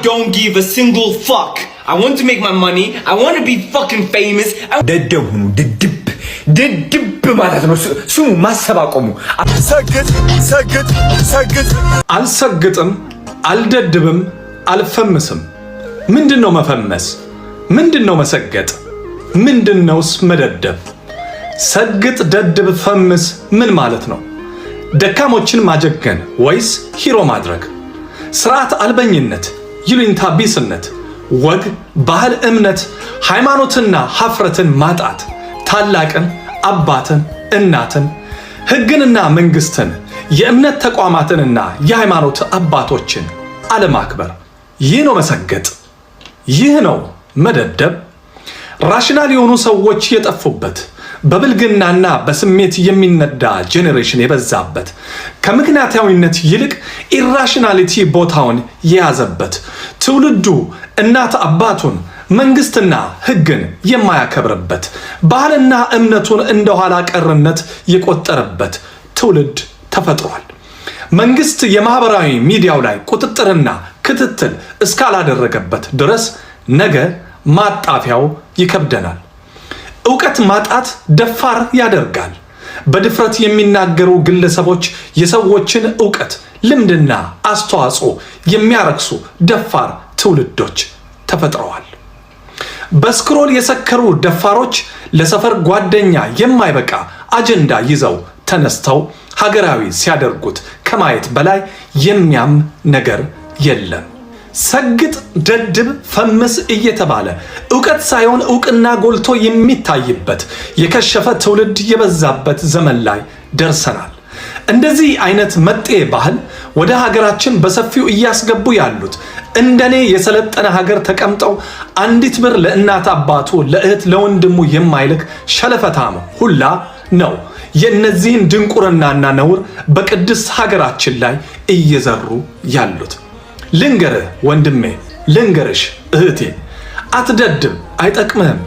don't give a single fuck. I want to make my money. I want to be fucking famous. ደደብ ሁኑ። ድድብ ማለት ነው። ስሙ ማሰባቆሙ ሰግጥ አልሰግጥም፣ አልደድብም፣ አልፈምስም። ምንድነው መፈመስ? ምንድነው መሰገጥ? ምንድነውስ መደደብ? ሰግጥ፣ ደድብ፣ ፈምስ ምን ማለት ነው? ደካሞችን ማጀገን ወይስ ሂሮ ማድረግ? ስርዓት አልበኝነት፣ ይሉኝታ ቢስነት፣ ወግ፣ ባህል፣ እምነት፣ ሃይማኖትና ሀፍረትን ማጣት፣ ታላቅን፣ አባትን፣ እናትን፣ ህግንና መንግስትን፣ የእምነት ተቋማትንና የሃይማኖት አባቶችን አለማክበር። ይህ ነው መሰገጥ። ይህ ነው መደደብ። ራሽናል የሆኑ ሰዎች የጠፉበት፣ በብልግናና በስሜት የሚነዳ ጄኔሬሽን የበዛበት፣ ከምክንያታዊነት ይልቅ ኢራሽናሊቲ ቦታውን የያዘበት፣ ትውልዱ እናት አባቱን መንግስትና ህግን የማያከብርበት፣ ባህልና እምነቱን እንደ ኋላ ቀርነት የቆጠረበት ትውልድ ተፈጥሯል። መንግስት የማህበራዊ ሚዲያው ላይ ቁጥጥርና ክትትል እስካላደረገበት ድረስ ነገ ማጣፊያው ይከብደናል። ዕውቀት ማጣት ደፋር ያደርጋል። በድፍረት የሚናገሩ ግለሰቦች የሰዎችን ዕውቀት፣ ልምድና አስተዋጽኦ የሚያረክሱ ደፋር ትውልዶች ተፈጥረዋል። በስክሮል የሰከሩ ደፋሮች ለሰፈር ጓደኛ የማይበቃ አጀንዳ ይዘው ተነስተው ሀገራዊ ሲያደርጉት ከማየት በላይ የሚያም ነገር የለም። ሰግጥ፣ ደድብ፣ ፈምስ እየተባለ ዕውቀት ሳይሆን ዕውቅና ጎልቶ የሚታይበት የከሸፈ ትውልድ የበዛበት ዘመን ላይ ደርሰናል። እንደዚህ አይነት መጤ ባህል ወደ ሀገራችን በሰፊው እያስገቡ ያሉት እንደኔ የሰለጠነ ሀገር ተቀምጠው አንዲት ብር ለእናት አባቱ፣ ለእህት፣ ለወንድሙ የማይልክ ሸለፈታም ሁላ ነው የእነዚህን ድንቁርናና ነውር በቅድስት ሀገራችን ላይ እየዘሩ ያሉት። ልንገርህ ወንድሜ፣ ልንገርሽ እህቴ፣ አትደድብ፣ አይጠቅምህም፣